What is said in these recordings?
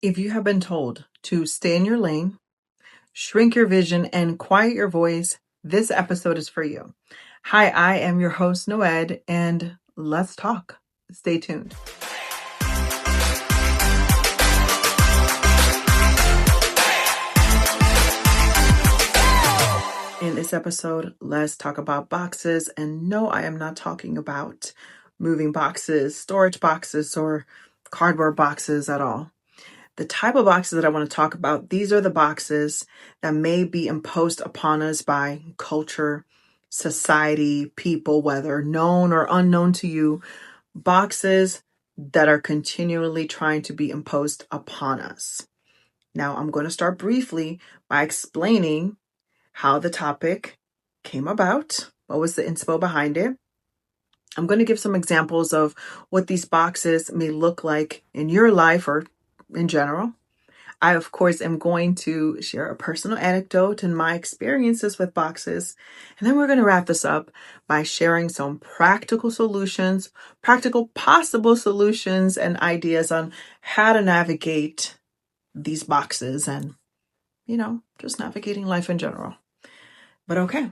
If you have been told to stay in your lane, shrink your vision, and quiet your voice, this episode is for you. Hi, I am your host, Noed, and let's talk. Stay tuned. In this episode, let's talk about boxes. And no, I am not talking about moving boxes, storage boxes, or cardboard boxes at all. The type of boxes that I want to talk about, these are the boxes that may be imposed upon us by culture, society, people, whether known or unknown to you, boxes that are continually trying to be imposed upon us. Now, I'm going to start briefly by explaining how the topic came about, what was the inspo behind it. I'm going to give some examples of what these boxes may look like in your life or in general. I, of course, am going to share a personal anecdote and my experiences with boxes. And then we're going to wrap this up by sharing some practical solutions, practical possible solutions and ideas on how to navigate these boxes and, just navigating life in general. But okay,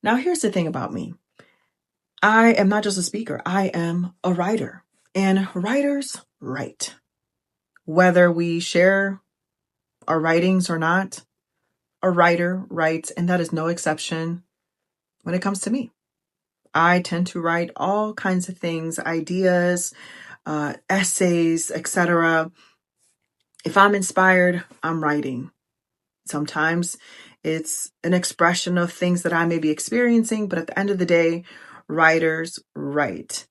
now here's the thing about me. I am not just a speaker. I am a writer, and writers write. Whether we share our writings or not, a writer writes, and that is no exception when it comes to me. I tend to write all kinds of things, ideas, essays, etc. If I'm inspired, I'm writing. Sometimes it's an expression of things that I may be experiencing, but at the end of the day, writers write.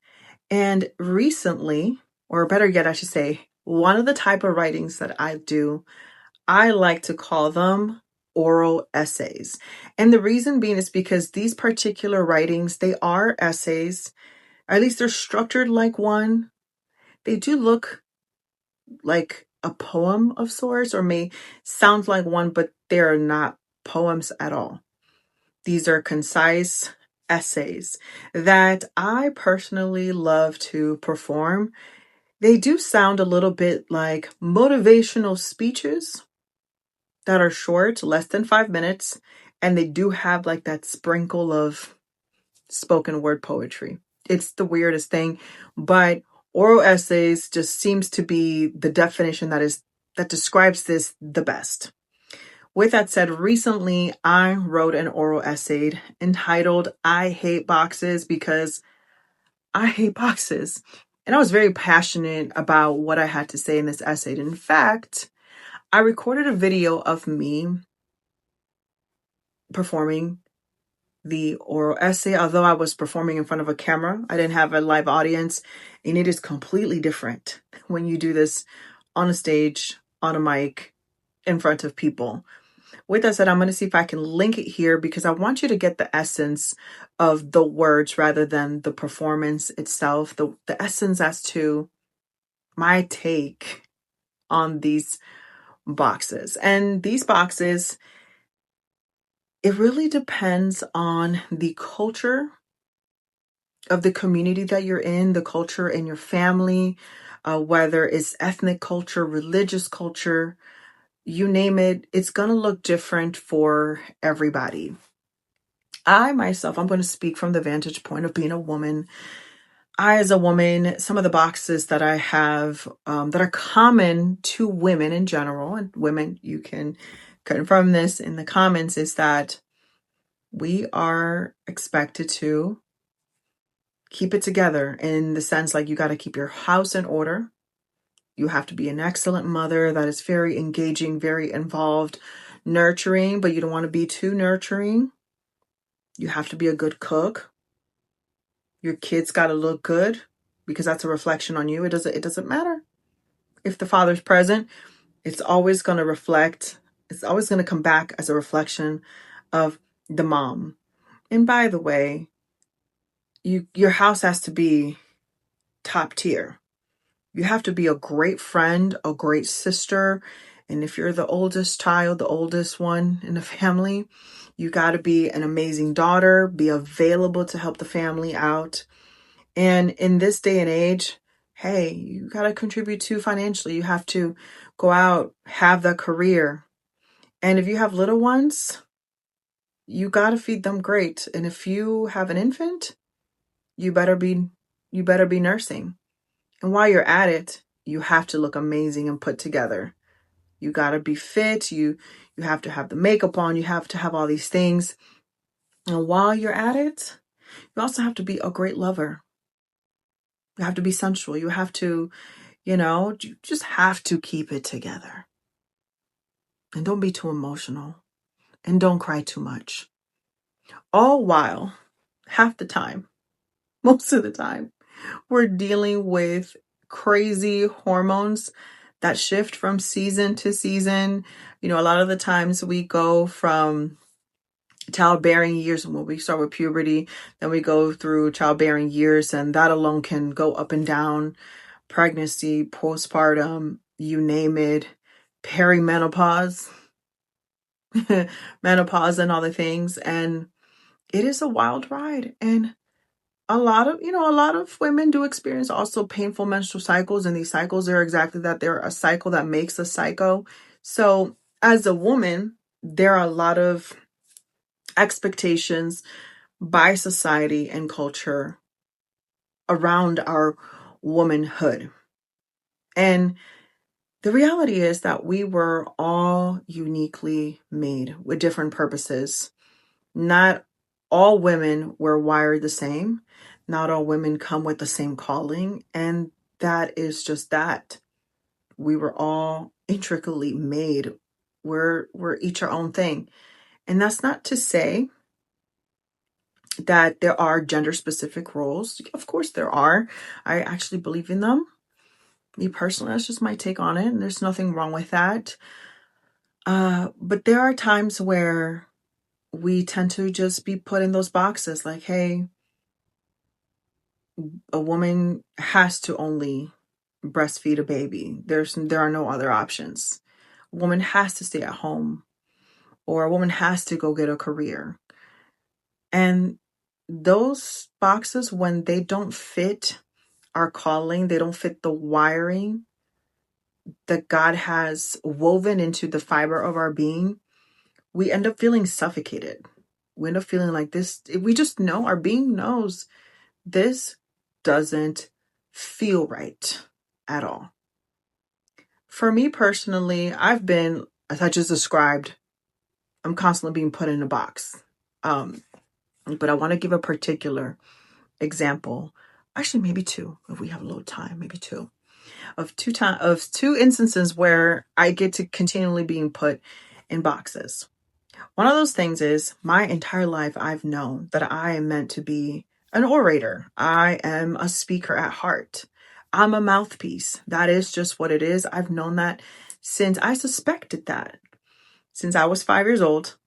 And recently, or better yet, I should say, one of the type of writings that I do, I like to call them oral essays. And the reason being is because these particular writings, they are essays, or at least they're structured like one. They do look like a poem of sorts, or may sound like one, but they're not poems at all. These are concise essays that I personally love to perform. They do sound a little bit like motivational speeches that are short, less than 5 minutes, and they do have like that sprinkle of spoken word poetry. It's the weirdest thing, but oral essays just seems to be the definition that describes this the best. With that said, recently I wrote an oral essay entitled I Hate Boxes because I hate boxes. And I was very passionate about what I had to say in this essay. In fact, I recorded a video of me performing the oral essay. Although I was performing in front of a camera, I didn't have a live audience, and it is completely different when you do this on a stage, on a mic, in front of people. With that said, I'm going to see if I can link it here because I want you to get the essence of the words rather than the performance itself, the essence as to my take on these boxes. And these boxes, it really depends on the culture of the community that you're in, the culture in your family, whether it's ethnic culture, religious culture, you name it, it's going to look different for everybody. I myself, I'm going to speak from the vantage point of being a woman. I, as a woman, some of the boxes that I have that are common to women in general, and women, you can confirm this in the comments, is that we are expected to keep it together in the sense like you got to keep your house in order. You have to be an excellent mother that is very engaging, very involved, nurturing, but you don't want to be too nurturing. You have to be a good cook. Your kids got to look good because that's a reflection on you. It doesn't matter if the father's present. It's always going to reflect. It's always going to come back as a reflection of the mom. And by the way, your house has to be top tier. You have to be a great friend, a great sister. And if you're the oldest child, the oldest one in the family, you got to be an amazing daughter, be available to help the family out. And in this day and age, hey, you got to contribute too financially. You have to go out, have that career. And if you have little ones, you got to feed them great. And if you have an infant, you better be nursing. And while you're at it, you have to look amazing and put together. You got to be fit. You have to have the makeup on. You have to have all these things. And while you're at it, you also have to be a great lover. You have to be sensual. You have to, you just have to keep it together. And don't be too emotional. And don't cry too much. All while, half the time, most of the time, we're dealing with crazy hormones that shift from season to season. A lot of the times we go from childbearing years, when we start with puberty, then we go through childbearing years, and that alone can go up and down. Pregnancy, postpartum, you name it, perimenopause, menopause, and all the things. And it is a wild ride. And a lot of women do experience also painful menstrual cycles, and these cycles are exactly that. They're a cycle that makes a psycho. So as a woman, there are a lot of expectations by society and culture around our womanhood. And the reality is that we were all uniquely made with different purposes. Not all women were wired the same. Not all women come with the same calling. And that is just that. We were all intricately made. We're each our own thing. And that's not to say that there are gender specific roles. Of course there are. I actually believe in them. Me personally, that's just my take on it. And there's nothing wrong with that. But there are times where we tend to just be put in those boxes like, hey, a woman has to only breastfeed a baby. There are no other options. A woman has to stay at home, or a woman has to go get a career. And those boxes, when they don't fit our calling, they don't fit the wiring that God has woven into the fiber of our being, we end up feeling suffocated. We end up feeling like this. We just know, our being knows, this doesn't feel right at all. For me personally, I've been, as I just described, I'm constantly being put in a box. But I want to give a particular example. Actually, maybe two, if we have a little time, maybe two. Of two instances where I get to continually being put in boxes. One of those things is, my entire life I've known that I am meant to be an orator. I am a speaker at heart. I'm a mouthpiece. That is just what it is. I've known that since I suspected that. Since I was 5 years old,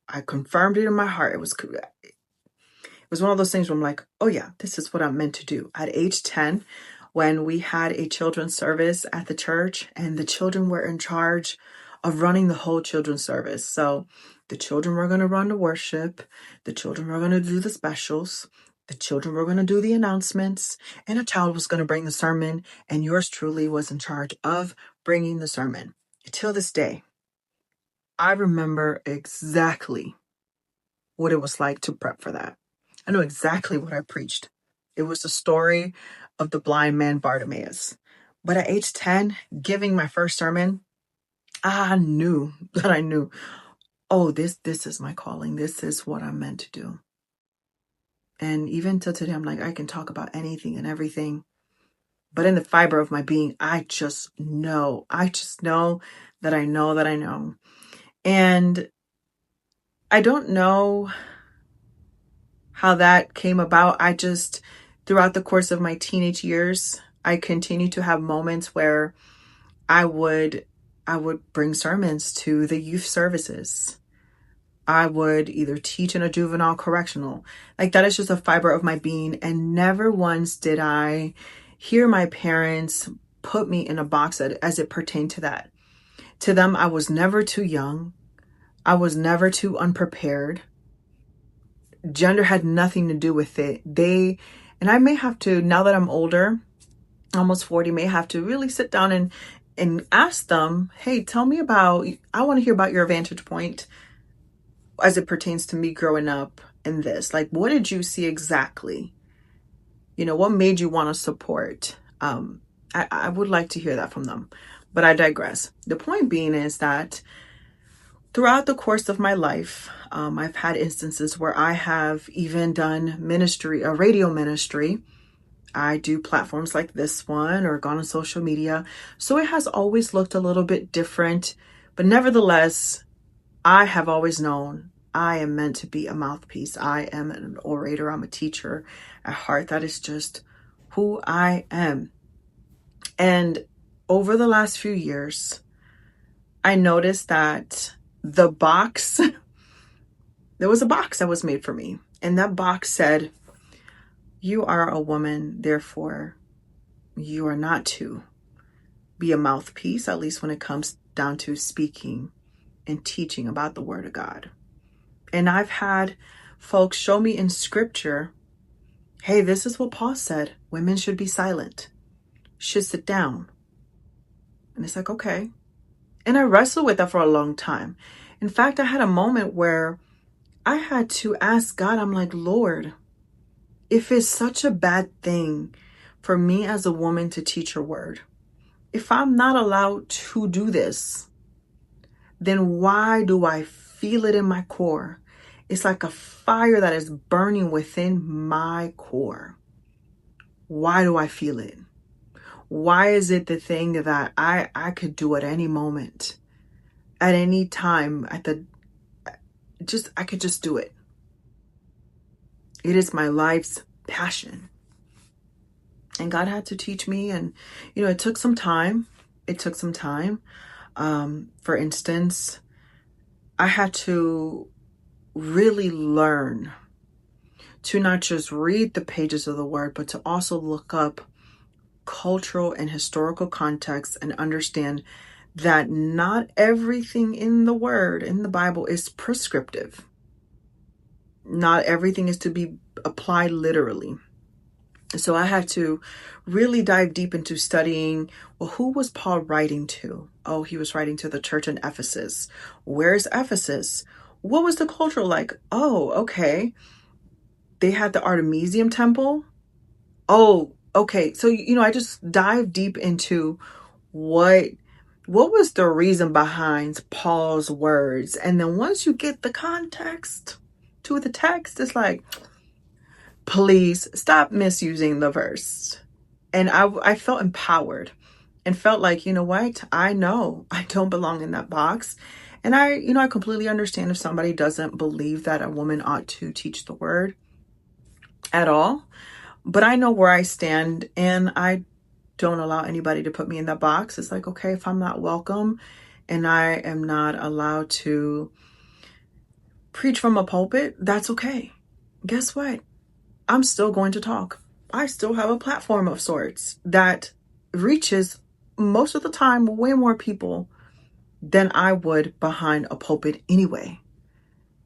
I confirmed it in my heart. It was one of those things where I'm like, oh yeah, this is what I'm meant to do. At age 10, when we had a children's service at the church, and the children were in charge of running the whole children's service. So the children were going to run the worship. The children were going to do the specials. The children were going to do the announcements. And a child was going to bring the sermon. And yours truly was in charge of bringing the sermon. Till this day, I remember exactly what it was like to prep for that. I know exactly what I preached. It was the story of the blind man Bartimaeus. But at age 10, giving my first sermon, I knew, oh, this is my calling. This is what I'm meant to do. And even till today, I'm like, I can talk about anything and everything. But in the fiber of my being, I just know that I know that I know. And I don't know how that came about. I just, throughout the course of my teenage years, I continued to have moments where I would bring sermons to the youth services. I would either teach in a juvenile correctional. Like, that is just a fiber of my being. And never once did I hear my parents put me in a box as it pertained to that. To them, I was never too young. I was never too unprepared. Gender had nothing to do with it. And I may have to, now that I'm older, almost 40, may have to really sit down and ask them, hey, tell me about, I want to hear about your vantage point as it pertains to me growing up in this. Like, what did you see exactly? What made you want to support? I would like to hear that from them, but I digress. The point being is that throughout the course of my life, I've had instances where I have even done ministry, a radio ministry. I do platforms like this one or gone on social media. So it has always looked a little bit different, but nevertheless, I have always known I am meant to be a mouthpiece. I am an orator. I'm a teacher at heart. That is just who I am. And over the last few years, I noticed that the box, there was a box that was made for me. And that box said, you are a woman, therefore you are not to be a mouthpiece, at least when it comes down to speaking and teaching about the Word of God. And I've had folks show me in scripture, hey, this is what Paul said. Women should be silent, should sit down. And it's like, okay. And I wrestled with that for a long time. In fact, I had a moment where I had to ask God, I'm like, Lord, if it's such a bad thing for me as a woman to teach your word, if I'm not allowed to do this, then why do I feel it in my core? It's like a fire that is burning within my core. Why do I feel it? Why is it the thing that I could do at any moment, at any time, I could just do it. It is my life's passion. And God had to teach me. And, it took some time. For instance, I had to really learn to not just read the pages of the word, but to also look up cultural and historical context and understand that not everything in the word, in the Bible, is prescriptive. Not everything is to be applied literally. So I had to really dive deep into studying, well, who was Paul writing to? Oh, he was writing to the church in Ephesus. Where's Ephesus? What was the culture like? Oh, okay. They had the Artemisium temple. Oh, okay. So, I just dive deep into what was the reason behind Paul's words. And then once you get the context to the text, it's like, please stop misusing the verse. And I felt empowered and felt like, you know what? I know I don't belong in that box. And I completely understand if somebody doesn't believe that a woman ought to teach the word at all. But I know where I stand, and I don't allow anybody to put me in that box. It's like, okay, if I'm not welcome and I am not allowed to preach from a pulpit, that's okay. Guess what? I'm still going to talk. I still have a platform of sorts that reaches most of the time way more people than I would behind a pulpit anyway.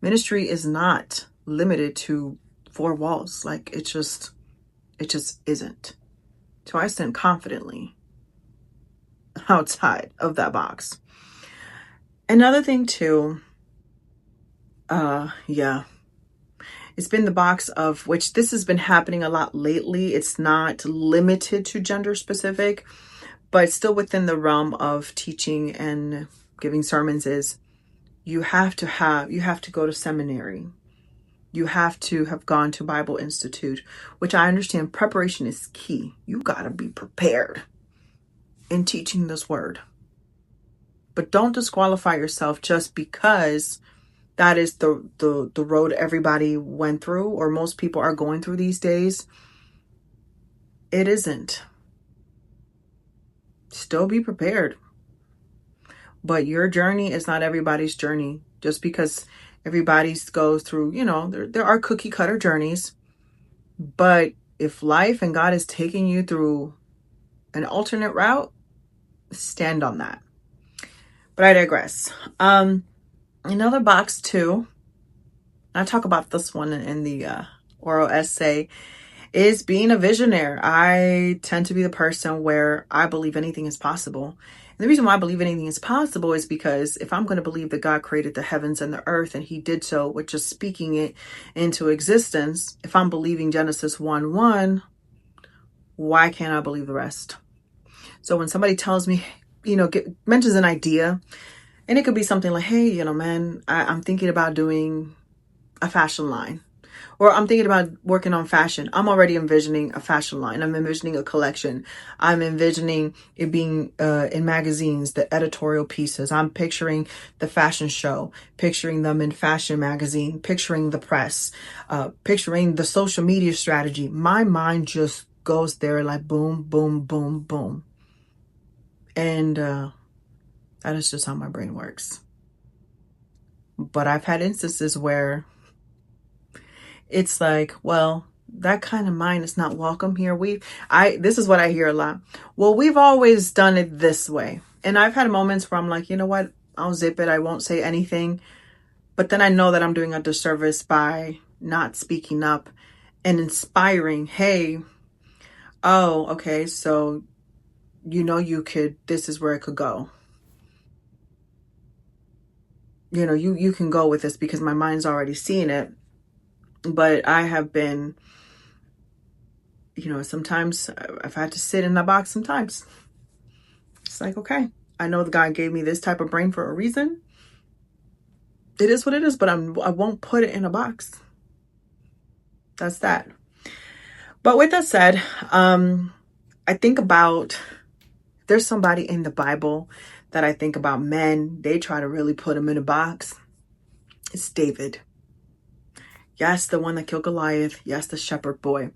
Ministry is not limited to four walls. Like it just isn't. So I stand confidently outside of that box. Another thing too, it's been the box of which this has been happening a lot lately. It's not limited to gender specific, but still within the realm of teaching and giving sermons is you have to go to seminary. You have to have gone to Bible Institute, which I understand preparation is key. You got to be prepared in teaching this word. But don't disqualify yourself just because that is the road everybody went through or most people are going through these days. It isn't. Still be prepared. But your journey is not everybody's journey. Just because everybody goes through, there are cookie cutter journeys. But if life and God is taking you through an alternate route, stand on that. But I digress. Another box too, I talk about this one in the oral essay, is being a visionary. I tend to be the person where I believe anything is possible. And the reason why I believe anything is possible is because if I'm going to believe that God created the heavens and the earth, and he did so with just speaking it into existence, if I'm believing Genesis 1:1, why can't I believe the rest? So when somebody tells me, mentions an idea, and it could be something like, hey, man, I'm thinking about doing a fashion line. Or I'm thinking about working on fashion. I'm already envisioning a fashion line. I'm envisioning a collection. I'm envisioning it being in magazines, the editorial pieces. I'm picturing the fashion show, picturing them in fashion magazine, picturing the press, picturing the social media strategy. My mind just goes there like boom, boom, boom, boom. And that is just how my brain works. But I've had instances where it's like, well, that kind of mind is not welcome here. This is what I hear a lot. Well, we've always done it this way. And I've had moments where I'm like, you know what? I'll zip it. I won't say anything. But then I know that I'm doing a disservice by not speaking up and inspiring. Hey, oh, okay. So, this is where it could go. You can go with this because my mind's already seen it. But I have been, sometimes I've had to sit in the box sometimes. It's like, okay, I know the God gave me this type of brain for a reason. It is what it is, but I won't put it in a box. That's that. But with that said, I think about, there's somebody in the Bible that I think about, men, they try to really put him in a box. It's David. Yes, the one that killed Goliath. Yes, the shepherd boy.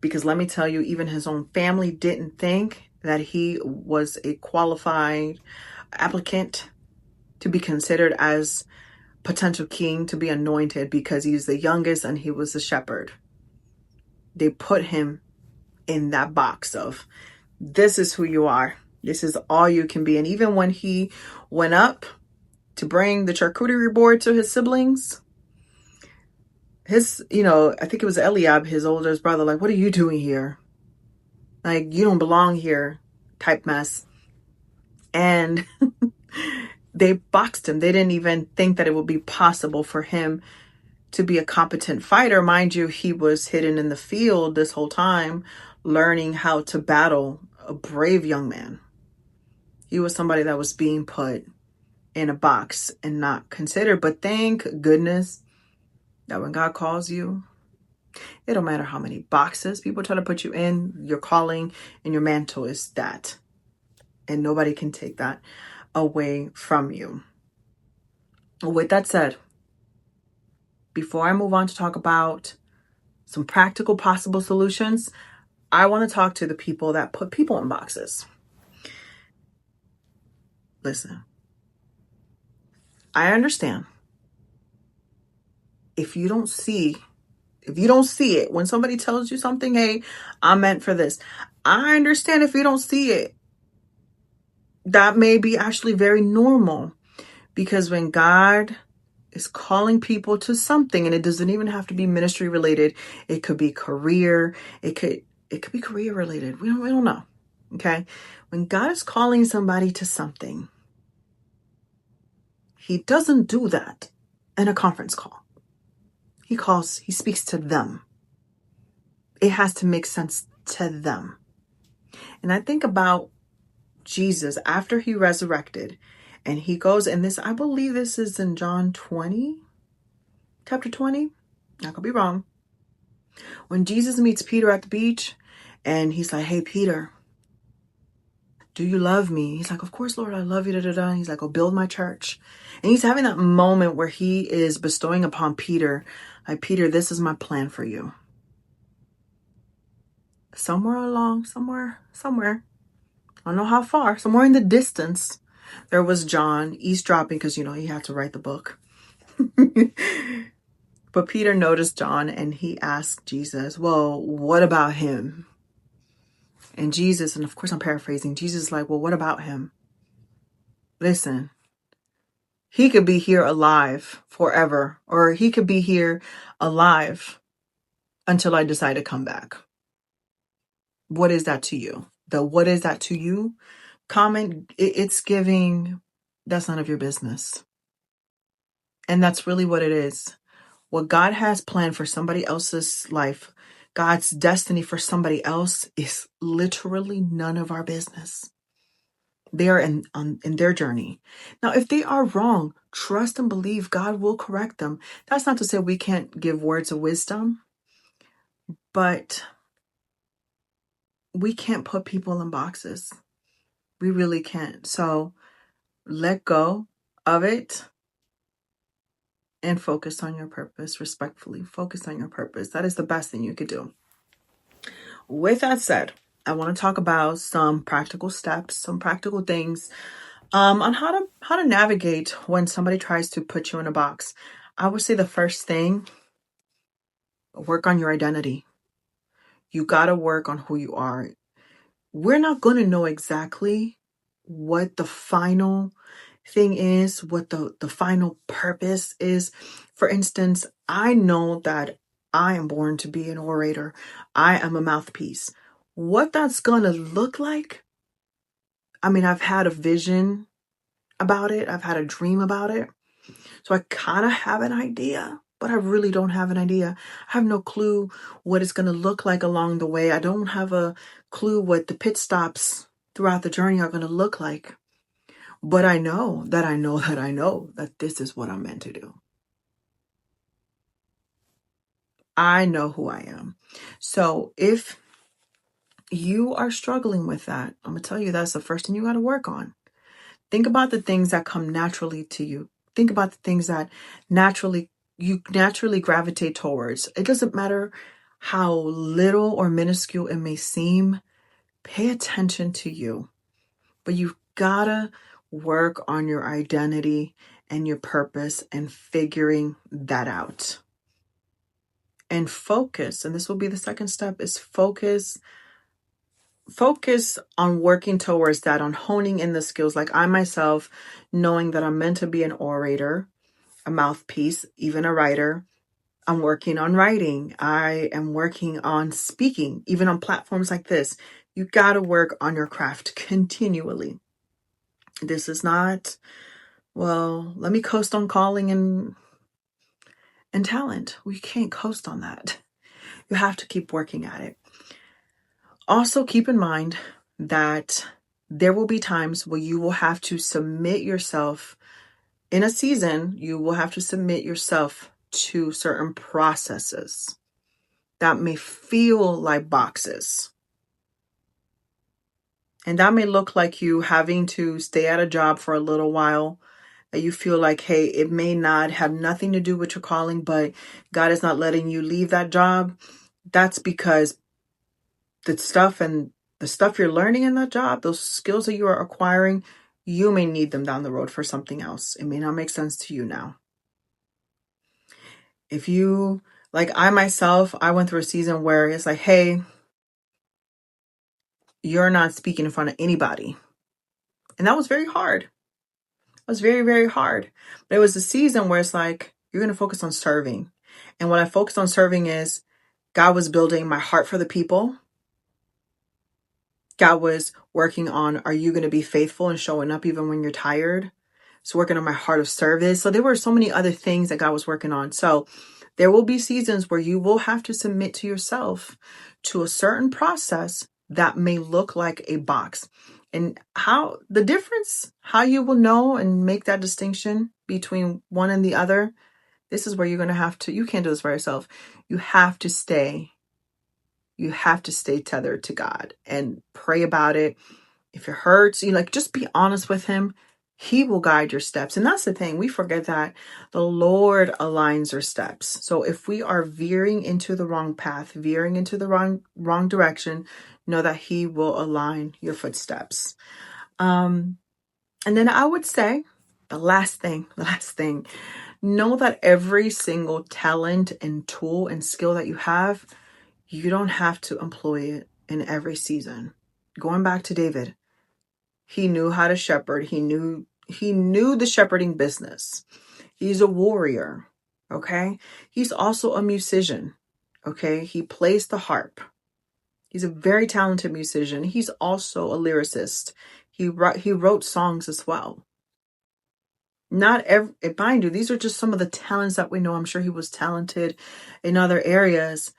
Because let me tell you, even his own family didn't think that he was a qualified applicant to be considered as potential king, to be anointed, because he's the youngest and he was a shepherd. They put him in that box of, this is who you are. This is all you can be. And even when he went up to bring the charcuterie board to his siblings, I think it was Eliab, his oldest brother, like, what are you doing here? Like, you don't belong here type mess. And they boxed him. They didn't even think that it would be possible for him to be a competent fighter. Mind you, he was hidden in the field this whole time, learning how to battle. A brave young man. He was somebody that was being put in a box and not considered. But thank goodness that when God calls you, it don't matter how many boxes people try to put you in, your calling and your mantle is that. And nobody can take that away from you. With that said, before I move on to talk about some practical possible solutions, I want to talk to the people that put people in boxes. Listen, I understand. If you don't see it, when somebody tells you something, hey, I'm meant for this. I understand if you don't see it. That may be actually very normal, because when God is calling people to something, and it doesn't even have to be ministry related, it could be career, it could be career related. We don't know. Okay. When God is calling somebody to something, he doesn't do that in a conference call. He speaks to them. It has to make sense to them. And I think about Jesus after he resurrected, and he goes, and this, I believe this is in John 20, chapter 20. I could be wrong. When Jesus meets Peter at the beach, and he's like, hey, Peter, do you love me? He's like, of course, Lord, I love you. Da, da, da. He's like, oh, build my church. And he's having that moment where he is bestowing upon Peter, like, Peter, this is my plan for you. Somewhere, I don't know how far, somewhere in the distance, there was John eavesdropping, because, he had to write the book. But Peter noticed John, and he asked Jesus, well, what about him? And Jesus, and of course I'm paraphrasing, Jesus is like, well, what about him? Listen, he could be here alive forever, or he could be here alive until I decide to come back. What is that to you? What is that to you comment, it's giving, that's none of your business. And that's really what it is. What God has planned for somebody else's life, God's destiny for somebody else, is literally none of our business. They are in their journey. Now, if they are wrong, trust and believe God will correct them. That's not to say we can't give words of wisdom, but we can't put people in boxes. We really can't. So let go of it and focus on your purpose. Respectfully, focus on your purpose. That is the best thing you could do. With that said, I want to talk about some practical steps, some practical things on how to navigate when somebody tries to put you in a box. I would say the first thing, work on your identity. You got to work on who you are. We're not going to know exactly what the final thing is, what the final purpose is. For instance, I know that I am born to be an orator. I am a mouthpiece. What that's going to look like, I mean, I've had a vision about it. I've had a dream about it. So I kind of have an idea, but I really don't have an idea. I have no clue what it's going to look like along the way. I don't have a clue what the pit stops throughout the journey are going to look like. But I know that I know that I know that this is what I'm meant to do. I know who I am. So if you are struggling with that, I'm going to tell you that's the first thing you got to work on. Think about the things that come naturally to you. Think about the things that you naturally gravitate towards. It doesn't matter how little or minuscule it may seem. Pay attention to you. But you've gotta work on your identity and your purpose and figuring that out. And focus, and this will be the second step, is focus on working towards that, on honing in the skills. Like I myself, knowing that I'm meant to be an orator, a mouthpiece, even a writer. I'm working on writing. I am working on speaking, even on platforms like this. You got to work on your craft continually. This is not, well, let me coast on calling and talent. We can't coast on that. You have to keep working at it. Also, keep in mind that there will be times where you will have to submit yourself. In a season, you will have to submit yourself to certain processes that may feel like boxes. And that may look like you having to stay at a job for a little while, that you feel like, hey, it may not have nothing to do with your calling, but God is not letting you leave that job. That's because the stuff you're learning in that job, those skills that you are acquiring, you may need them down the road for something else. It may not make sense to you now. If you, like I myself, I went through a season where it's like, hey, you're not speaking in front of anybody. And that was very hard. It was very, very hard. But it was a season where it's like, you're going to focus on serving. And what I focused on serving is God was building my heart for the people. God was working on, are you going to be faithful and showing up even when you're tired? It's working on my heart of service. So there were so many other things that God was working on. So there will be seasons where you will have to submit to yourself to a certain process that may look like a box. And how the difference, how you will know and make that distinction between one and the other, this is where you're going to have to, you can't do this by yourself. You have to stay tethered to God and pray about it. If it hurts, just be honest with him. He will guide your steps. And that's the thing. We forget that the Lord aligns our steps. So if we are veering into the wrong path, veering into the wrong direction, know that he will align your footsteps. And then I would say the last thing, know that every single talent and tool and skill that you have, you don't have to employ it in every season. Going back to David, he knew how to shepherd. He knew the shepherding business. He's a warrior, okay? He's also a musician, okay? He plays the harp. He's a very talented musician. He's also a lyricist. He wrote songs as well. Not every, mind you, these are just some of the talents that we know. I'm sure he was talented in other areas,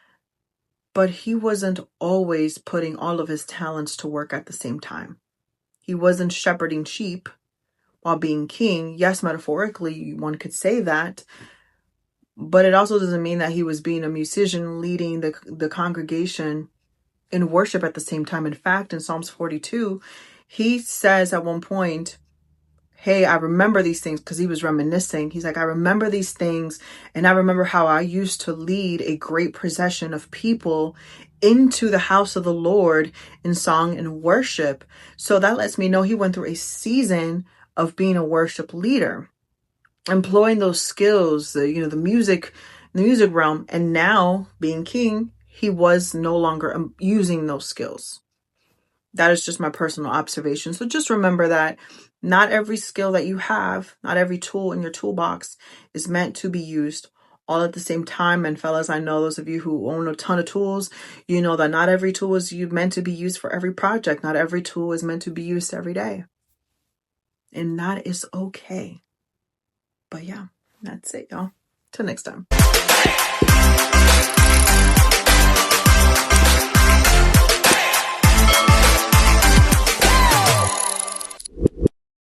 but he wasn't always putting all of his talents to work at the same time. He wasn't shepherding sheep while being king. Yes, metaphorically, one could say that, but it also doesn't mean that he was being a musician leading the congregation in worship at the same time. In fact, in Psalms 42, he says at one point, hey, I remember these things, because he was reminiscing. He's like, I remember these things, and I remember how I used to lead a great procession of people into the house of the Lord in song and worship. So that lets me know he went through a season of being a worship leader, employing those skills, the music realm. And now being king, he was no longer using those skills. That is just my personal observation. So just remember that not every skill that you have, not every tool in your toolbox is meant to be used all at the same time. And fellas, I know those of you who own a ton of tools, you know that not every tool is meant to be used for every project. Not every tool is meant to be used every day. And that is okay. But yeah, that's it, y'all. Till next time.